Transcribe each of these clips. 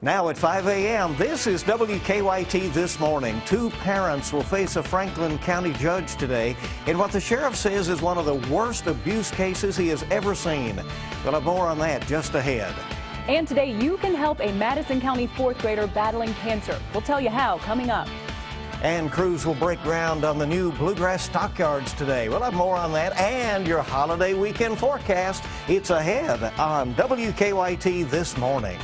Now at 5 a.m., this is WKYT This Morning. Two parents will face a Franklin County judge today in what the sheriff says is one of the worst abuse cases he has ever seen. We'll have more on that just ahead. And today you can help a Madison County fourth grader battling cancer. We'll tell you how coming up. And crews will break ground on the new Bluegrass stockyards today. We'll have more on that and your holiday weekend forecast. It's ahead on WKYT This Morning.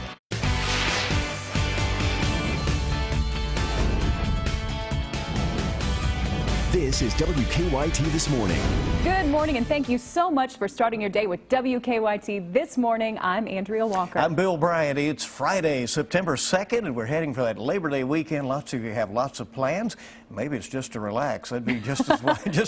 This is WKYT This Morning. Good morning, and thank you so much for starting your day with WKYT This Morning. I'm Andrea Walker. I'm Bill Bryant. It's Friday, September 2nd, and we're heading for that Labor Day weekend. Lots of you have lots of plans. Maybe it's just to relax. That'd be just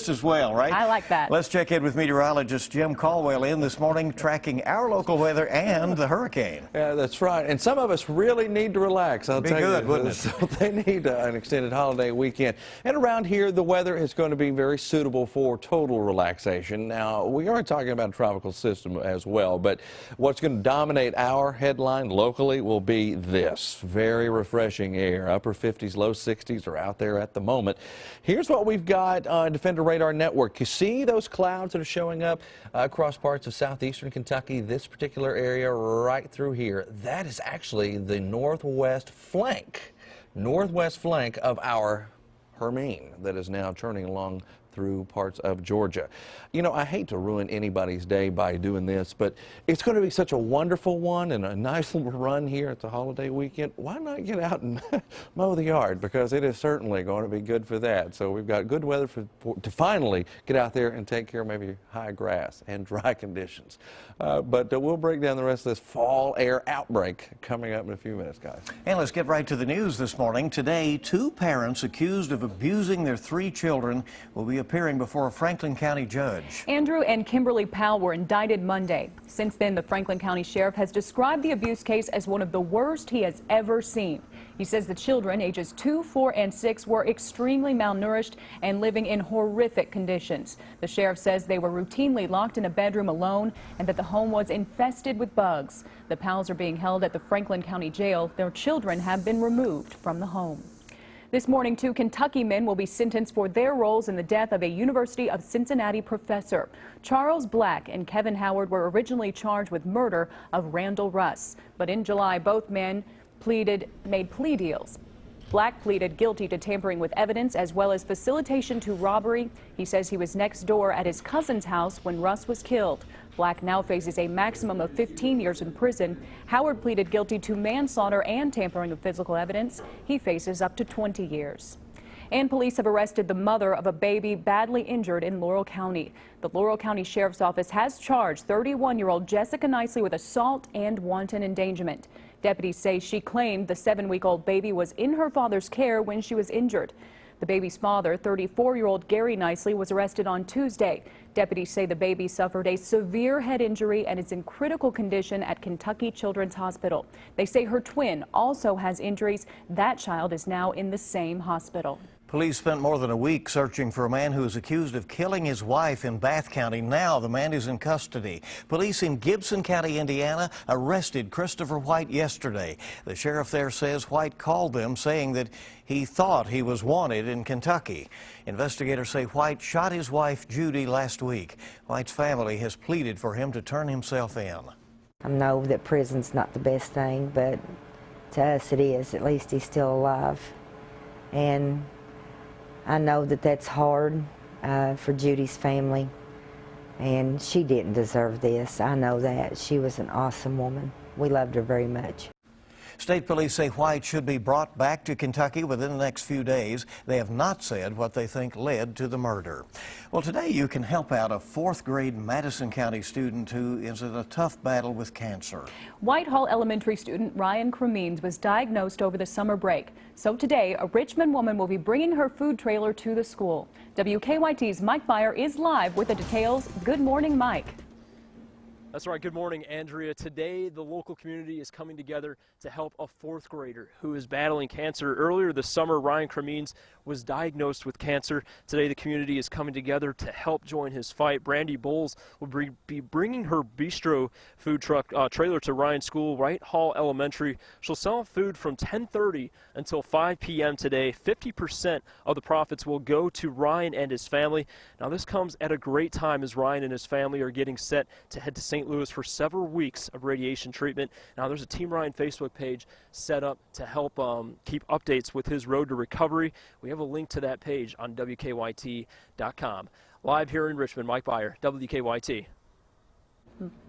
as well, right? I like that. Let's check in with meteorologist Jim Caldwell in this morning, tracking our local weather and the hurricane. Yeah, that's right. And some of us really need to relax. I'll tell you. Be good, wouldn't it? So they need an extended holiday weekend. And around here, the weather is going to be very suitable for total relaxation. Now, we are talking about a tropical system as well, but what's going to dominate our headline locally will be this very refreshing air. Upper 50s, low 60s are out there at the moment. Here's what we've got on Defender Radar Network. You see those clouds that are showing up across parts of southeastern Kentucky, this particular area right through here. That is actually the northwest flank of our Hermine that is now turning along through parts of Georgia. You know, I hate to ruin anybody's day by doing this, but it's going to be such a wonderful one and a nice little run here at the holiday weekend. Why not get out and mow the yard? Because it is certainly going to be good for that. So we've got good weather to finally get out there and take care of maybe high grass and dry conditions. But we'll break down the rest of this fall air outbreak coming up in a few minutes, guys. And let's get right to the news this morning. Today, two parents accused of abusing their three children will be appearing before a Franklin County judge. Andrew and Kimberly Powell were indicted Monday. Since then, the Franklin County Sheriff has described the abuse case as one of the worst he has ever seen. He says the children, ages 2, 4, and 6, were extremely malnourished and living in horrific conditions. The sheriff says they were routinely locked in a bedroom alone and that the home was infested with bugs. The Powells are being held at the Franklin County Jail. Their children have been removed from the home. This morning, two Kentucky men will be sentenced for their roles in the death of a University of Cincinnati professor. Charles Black and Kevin Howard were originally charged with murder of Randall Russ. But in July, both men made plea deals. Black pleaded guilty to tampering with evidence as well as facilitation to robbery. He says he was next door at his cousin's house when Russ was killed. Black now faces a maximum of 15 years in prison. Howard pleaded guilty to manslaughter and tampering with physical evidence. He faces up to 20 years. And police have arrested the mother of a baby badly injured in Laurel County. The Laurel County Sheriff's Office has charged 31-year-old Jessica Nicely with assault and wanton endangerment. Deputies say she claimed the 7-week-old baby was in her father's care when she was injured. The baby's father, 34-year-old Gary Nicely, was arrested on Tuesday. Deputies say the baby suffered a severe head injury and is in critical condition at Kentucky Children's Hospital. They say her twin also has injuries. That child is now in the same hospital. Police spent more than a week searching for a man who is accused of killing his wife in Bath County. Now the man is in custody. Police in Gibson County, Indiana, arrested Christopher White yesterday. The sheriff there says White called them saying that he thought he was wanted in Kentucky. Investigators say White shot his wife Judy last week. White's family has pleaded for him to turn himself in. I know that prison's not the best thing, but to us it is. At least he's still alive. And I know that that's hard for Judy's family, and she didn't deserve this. I know that. She was an awesome woman. We loved her very much. State police say White should be brought back to Kentucky within the next few days. They have not said what they think led to the murder. Well, today you can help out a 4th grade Madison County student who is in a tough battle with cancer. Whitehall Elementary student Ryan Cremines was diagnosed over the summer break. So today, a Richmond woman will be bringing her food trailer to the school. WKYT's Mike Meyer is live with the details. Good morning, Mike. That's right. Good morning, Andrea. Today, the local community is coming together to help a fourth grader who is battling cancer. Earlier this summer, Ryan Cremines was diagnosed with cancer. Today, the community is coming together to help join his fight. Brandy Bowles will be bringing her bistro food truck trailer to Ryan's school, Wright Hall Elementary. She'll sell food from 10:30 until 5 p.m. today. 50% of the profits will go to Ryan and his family. Now, this comes at a great time as Ryan and his family are getting set to head to St. Louis for several weeks of radiation treatment. Now, there's a Team Ryan Facebook page set up to help keep updates with his road to recovery. We have a link to that page on WKYT.com. Live here in Richmond, Mike Byer, WKYT.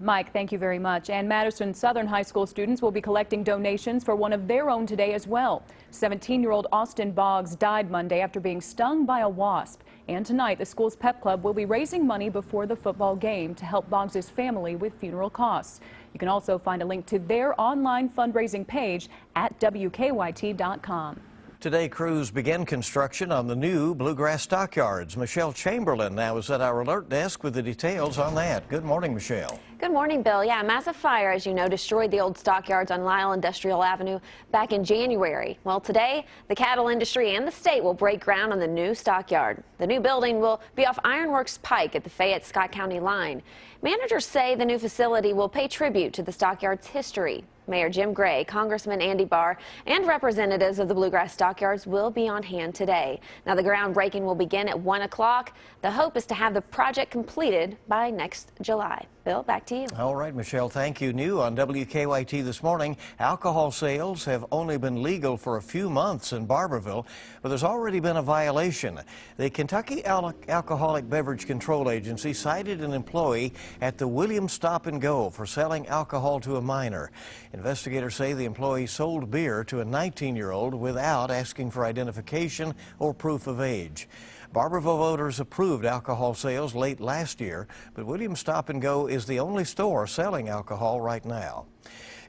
Mike, thank you very much. And Madison Southern High School students will be collecting donations for one of their own today as well. 17-year-old Austin Boggs died Monday after being stung by a wasp. And tonight, the school's pep club will be raising money before the football game to help Boggs' family with funeral costs. You can also find a link to their online fundraising page at WKYT.com. Today, crews begin construction on the new Bluegrass Stockyards. Michelle Chamberlain now is at our alert desk with the details on that. Good morning, Michelle. Good morning, Bill. Yeah, a massive fire, as you know, destroyed the old stockyards on Lyle Industrial Avenue back in January. Well, today, the cattle industry and the state will break ground on the new stockyard. The new building will be off Ironworks Pike at the Fayette-Scott County line. Managers say the new facility will pay tribute to the stockyard's history. Mayor Jim Gray, Congressman Andy Barr, and representatives of the Bluegrass Stockyards will be on hand today. Now, the groundbreaking will begin at 1 o'clock. The hope is to have the project completed by next July. Bill, back to you. All right, Michelle, thank you. New on WKYT this morning, alcohol sales have only been legal for a few months in Barberville, but there's already been a violation. The Kentucky Alcoholic Beverage Control Agency cited an employee at the Williams Stop and Go for selling alcohol to a minor. Investigators say the employee sold beer to a 19-year-old without asking for identification or proof of age. Barberville voters approved alcohol sales late last year, but Williams Stop and Go is the only store selling alcohol right now.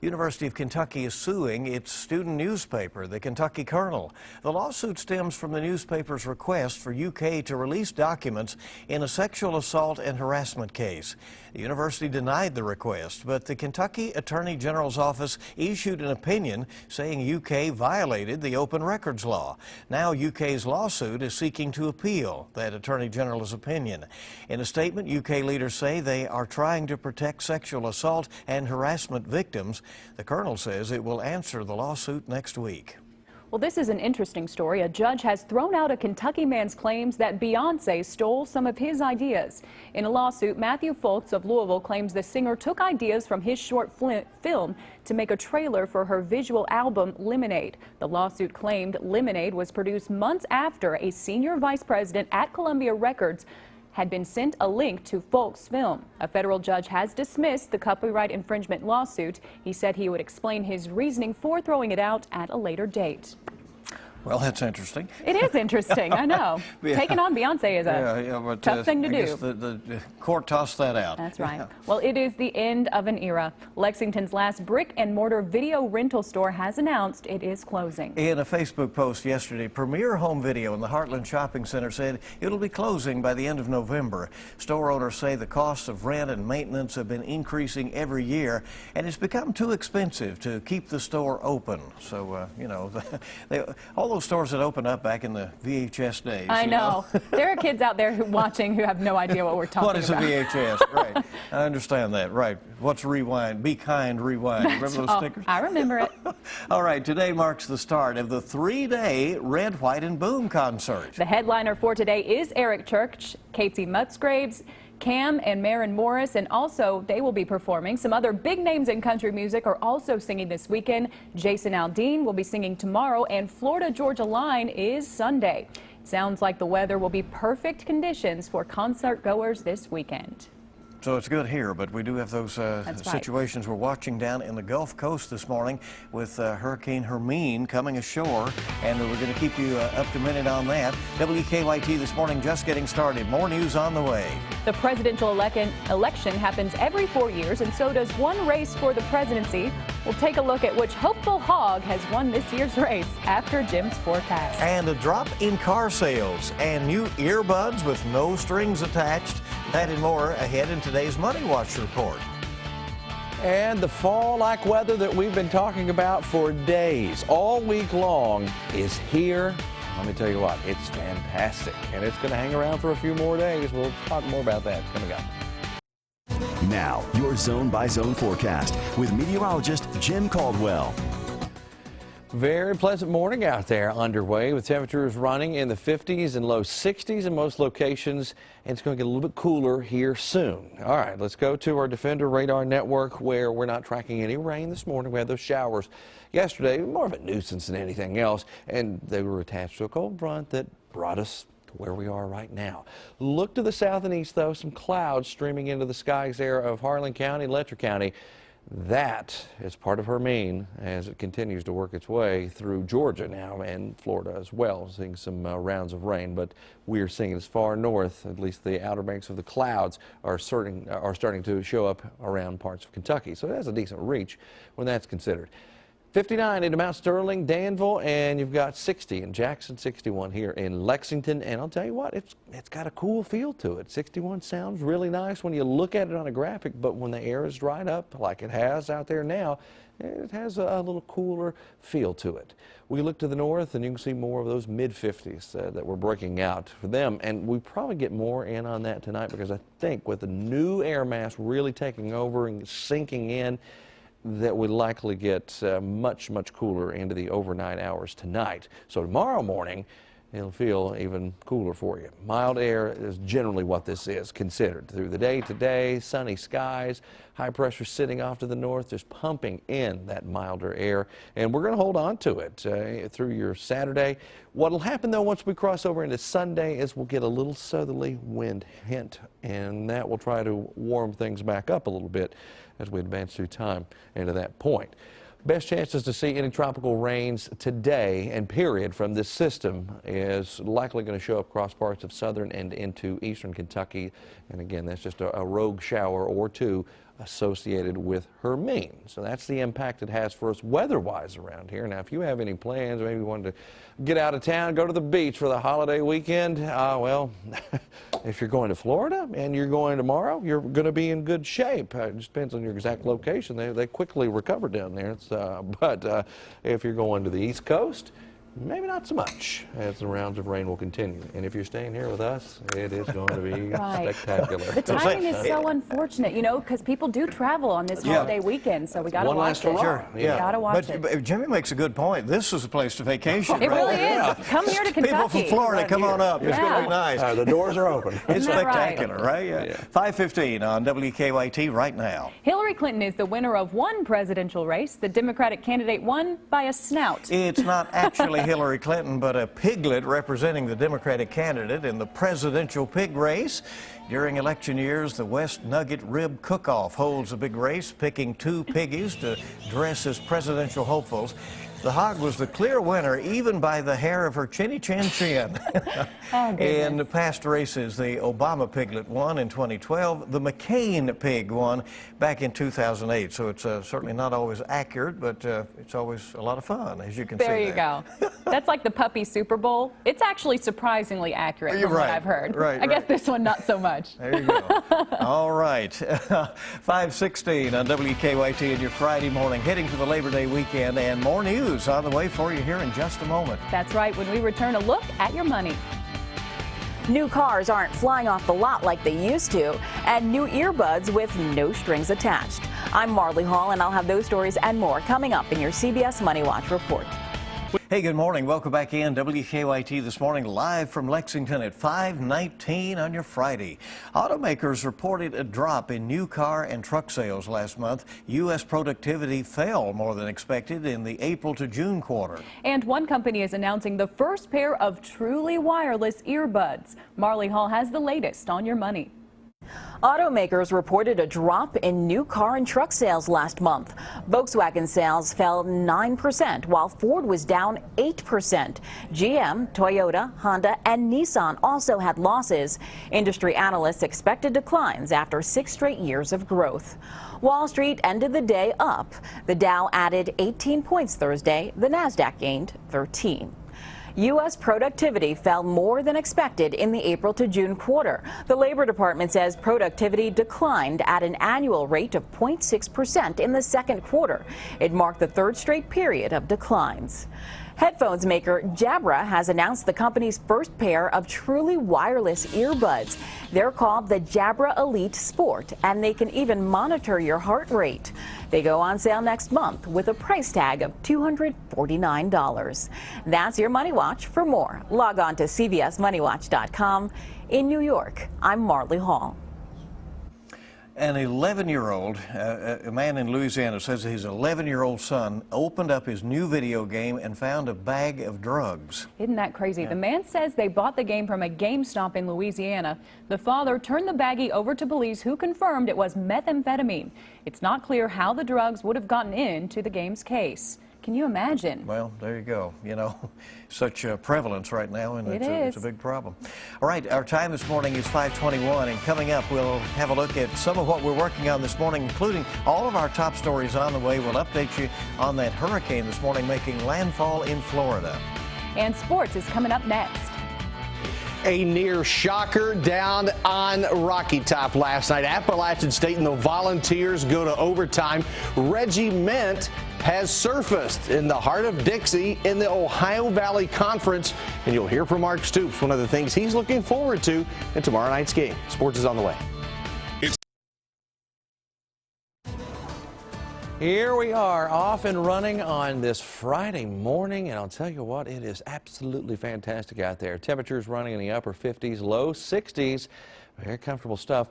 University of Kentucky is suing its student newspaper, the Kentucky Colonel. The lawsuit stems from the newspaper's request for UK to release documents in a sexual assault and harassment case. The university denied the request, but the Kentucky Attorney General's office issued an opinion saying UK violated the open records law. Now UK's lawsuit is seeking to appeal that Attorney General's opinion. In a statement, UK leaders say they are trying to protect sexual assault and harassment victims. The Colonel says it will answer the lawsuit next week. Well, this is an interesting story. A judge has thrown out a Kentucky man's claims that Beyonce stole some of his ideas. In a lawsuit, Matthew Folks of Louisville claims the singer took ideas from his short film to make a trailer for her visual album, Lemonade. The lawsuit claimed Lemonade was produced months after a senior vice president at Columbia Records had been sent a link to Folks' film. A federal judge has dismissed the copyright infringement lawsuit. He said he would explain his reasoning for throwing it out at a later date. Well, that's interesting. It is interesting, I know. Yeah. Taking on Beyonce is a tough thing to I do. guess the court tossed that out. That's right. Well, it is the end of an era. Lexington's last brick and mortar video rental store has announced it is closing. In a Facebook post yesterday, Premier Home Video in the Heartland Shopping Center said it'll be closing by the end of November. Store owners say the costs of rent and maintenance have been increasing every year, and it's become too expensive to keep the store open. So, you know, all those stores that opened up back in the VHS days. I know. There are kids out there watching who have no idea what we're talking about. What is a VHS? Right. I understand that. Right. What's rewind? Be kind, rewind. Remember those stickers? I remember it. All right. Today marks the start of the 3-day Red, White, and Boom concert. The headliner for today is Eric Church, Casey Musgraves, Cam and Maren Morris, and also they will be performing. Some other big names in country music are also singing this weekend. Jason Aldean will be singing tomorrow, and Florida Georgia Line is Sunday. It sounds like the weather will be perfect conditions for concert goers this weekend. So it's good here, but we do have those situations we're watching down in the Gulf Coast this morning with Hurricane Hermine coming ashore, and we're going to keep you up to minute on that. WKYT this morning just getting started. More news on the way. The presidential election happens every 4 years, and so does one race for the presidency. We'll take a look at which hopeful hog has won this year's race after Jim's forecast. And a drop in car sales and new earbuds with no strings attached. That and more ahead in today's Money Watch report. And the fall-like weather that we've been talking about for days, all week long, is here. Let me tell you what, it's fantastic. And it's going to hang around for a few more days. We'll talk more about that coming up. Now, your zone-by-zone forecast with meteorologist Jim Caldwell. Very pleasant morning out there underway with temperatures running in the 50s and low 60s in most locations, and it's going to get a little bit cooler here soon. All right, let's go to our Defender radar network where we're not tracking any rain this morning. We had those showers yesterday, more of a nuisance than anything else, and they were attached to a cold front that brought us to where we are right now. Look to the south and east, though, some clouds streaming into the skies there of Harlan County, Letcher County. That is part of Hermine as it continues to work its way through Georgia now and Florida as well, seeing some rounds of rain. But we are seeing it as far north, at least the outer banks of the clouds are starting to show up around parts of Kentucky. So it has a decent reach when that's considered. 59 into Mount Sterling, Danville, and you've got 60 in Jackson, 61 here in Lexington. And I'll tell you what, it's got a cool feel to it. 61 sounds really nice when you look at it on a graphic, but when the air is dried up like it has out there now, it has a little cooler feel to it. We look to the north and you can see more of those mid-50s that we're breaking out for them. And we probably get more in on that tonight because I think with the new air mass really taking over and sinking in, that we likely get much cooler into the overnight hours tonight. So tomorrow morning, it'll feel even cooler for you. Mild air is generally what this is considered. Through the day today, sunny skies, high pressure sitting off to the north, just pumping in that milder air. And we're going to hold on to it through your Saturday. What'll happen, though, once we cross over into Sunday is we'll get a little southerly wind hint, and that will try to warm things back up a little bit as we advance through time into that point. Best chances to see any tropical rains today and period from this system is likely going to show up across parts of southern and into eastern Kentucky. And again, that's just a rogue shower or two associated with Hermine. So that's the impact it has for us weather-wise around here. Now, if you have any plans, maybe you wanted to get out of town, go to the beach for the holiday weekend, well, if you're going to Florida and you're going tomorrow, you're going to be in good shape. It just depends on your exact location. They quickly recover down there. But if you're going to the East Coast, maybe not so much, as the rounds of rain will continue. And if you're staying here with us, it is going to be Right. spectacular. The timing is so unfortunate, you know, because people do travel on this holiday weekend, so we got to One watch last it. hurrah. We got to watch But Jimmy makes a good point. This is a place to vacation. It right? really is. Come here to Kentucky. People from Florida, come on up. It's going to be nice. The doors are open. It's Isn't that right? spectacular, right? Yeah. 5:15 on WKYT right now. Hillary Clinton is the winner of one presidential race. The Democratic candidate won by a snout. It's not actually Hillary Clinton, but a piglet representing the Democratic candidate in the presidential pig race. During election years, the West Nugget Rib Cook-Off holds a big race, picking two piggies to dress as presidential hopefuls. The hog was the clear winner, even by the hair of her chinny chin chin. In the past races, the Obama piglet won in 2012. The McCain pig won back in 2008. So it's certainly not always accurate, but it's always a lot of fun, as you can see. There you go. That's like the puppy Super Bowl. It's actually surprisingly accurate from what I've heard. I guess this one not so much. There you go. All right. 5:16 on WKYT and your Friday morning, heading to the Labor Day weekend, and more news on the way for you here in just a moment. That's right, when we return, a look at your money. New cars aren't flying off the lot like they used to, and new earbuds with no strings attached. I'm Marley Hall, and I'll have those stories and more coming up in your CBS Money Watch report. Hey, good morning. Welcome back in. WKYT this morning, live from Lexington at 5:19 on your Friday. Automakers reported a drop in new car and truck sales last month. U.S. productivity fell more than expected in the April to June quarter. And one company is announcing the first pair of truly wireless earbuds. Marley Hall has the latest on your money. Automakers reported a drop in new car and truck sales last month. Volkswagen sales fell 9%, while Ford was down 8%. GM, Toyota, Honda, and Nissan also had losses. Industry analysts expected declines after 6 straight years of growth. Wall Street ended the day up. The Dow added 18 points Thursday. The Nasdaq gained 13. U.S. productivity fell more than expected in the April to June quarter. The Labor Department says productivity declined at an annual rate of 0.6% in the second quarter. It marked the third straight period of declines. Headphones maker Jabra has announced the company's first pair of truly wireless earbuds. They're called the Jabra Elite Sport, and they can even monitor your heart rate. They go on sale next month with a price tag of $249. That's your Money Watch. For more, log on to cbsmoneywatch.com. In New York, I'm Marley Hall. An 11-year-old, a man in Louisiana says his 11-year-old son opened up his new video game and found a bag of drugs. Isn't that crazy? Yeah. The man says they bought the game from a GameStop in Louisiana. The father turned the baggie over to police, who confirmed it was methamphetamine. It's not clear how the drugs would have gotten into the game's case. Can you imagine? Well, there you go. You know, such prevalence right now, and it's a big problem. All right, our time this morning is 5:21, and coming up, we'll have a look at some of what we're working on this morning, including all of our top stories on the way. We'll update you on that hurricane this morning making landfall in Florida. And sports is coming up next. A near shocker down on Rocky Top last night. Appalachian State and the Volunteers go to overtime. Reggie Mint has surfaced in the heart of Dixie in the Ohio Valley Conference, and you'll hear from Mark Stoops, one of the things he's looking forward to in tomorrow night's game. Sports is on the way. Here we are, off and running on this Friday morning, and I'll tell you what, it is absolutely fantastic out there. Temperatures running in the upper 50s, low 60s, very comfortable stuff.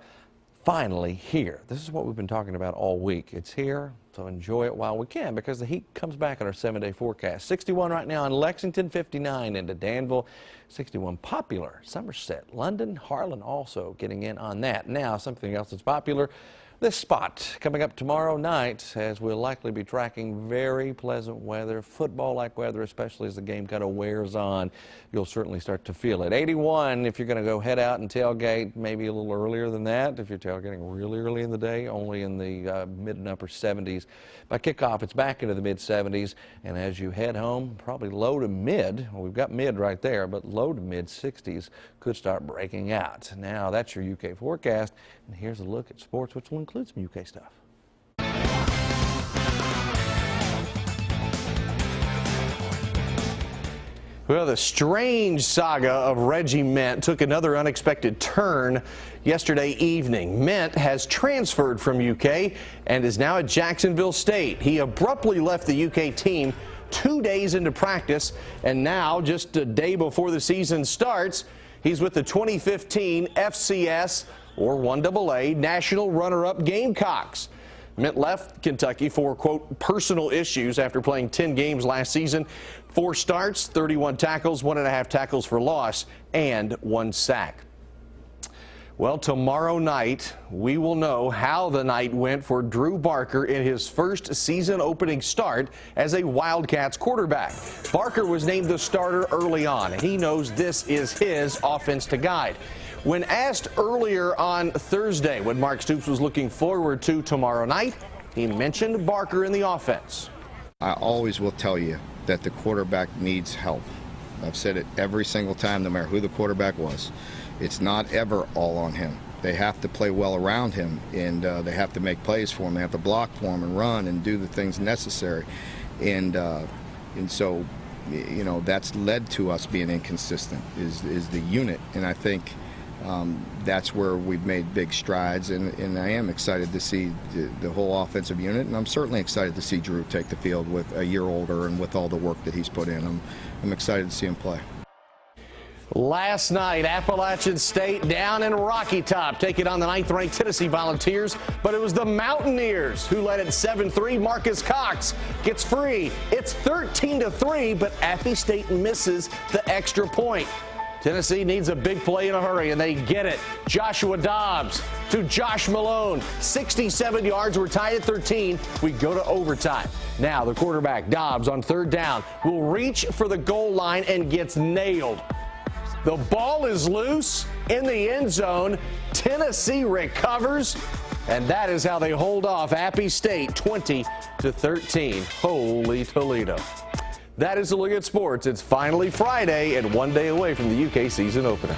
Finally here. This is what we've been talking about all week. It's here, so enjoy it while we can, because the heat comes back on our 7-day forecast. 61 right now in Lexington, 59 into Danville, 61 popular. Somerset, London, Harlan also getting in on that. Now, something else that's popular. This spot coming up tomorrow night, as we'll likely be tracking very pleasant weather, football-like weather, especially as the game kind of wears on. You'll certainly start to feel it. 81 if you're going to go head out and tailgate, maybe a little earlier than that. If you're tailgating really early in the day, only in the mid and upper 70s. By kickoff, it's back into the mid 70s, and as you head home, probably low to mid. Well, we've got mid right there, but low to mid 60s could start breaking out. Now, that's your UK forecast, and here's a look at sports, which will include some UK stuff. Well, the strange saga of Reggie Mint took another unexpected turn yesterday evening. Mint has transferred from UK and is now at Jacksonville State. He abruptly left the UK team 2 days into practice, and now, just a day before the season starts, he's with the 2015 FCS or 1AA national runner-up Gamecocks. Mint left Kentucky for, quote, personal issues after playing 10 games last season. 4 starts, 31 tackles, 1.5 tackles for loss, and 1 sack. Well, tomorrow night, we will know how the night went for Drew Barker in his first season opening start as a Wildcats quarterback. Barker was named the starter early on, and he knows this is his offense to guide. When asked earlier on Thursday what Mark Stoops was looking forward to tomorrow night, he mentioned Barker in the offense. I always will tell you that the quarterback needs help. I've said it every single time, no matter who the quarterback was. It's not ever all on him. They have to play well around him, and they have to make plays for him. They have to block for him and run and do the things necessary. And so, you know, that's led to us being inconsistent, is the unit. And I think that's where we've made big strides, and I am excited to see the whole offensive unit, and I'm certainly excited to see Drew take the field with a year older and with all the work that he's put in. I'm excited to see him play. Last night, Appalachian State down in Rocky Top, taking on the 9th-ranked Tennessee Volunteers, but it was the Mountaineers who led at 7-3. Marcus Cox gets free. It's 13-3, but Appy State misses the extra point. Tennessee needs a big play in a hurry, and they get it. Joshua Dobbs to Josh Malone. 67 yards. We're tied at 13. We go to overtime. Now the quarterback, Dobbs, on 3rd down, will reach for the goal line and gets nailed. The ball is loose in the end zone. Tennessee recovers, and that is how they hold off Appy State 20-13. Holy Toledo. That is a look at sports. It's finally Friday and one day away from the UK season opener.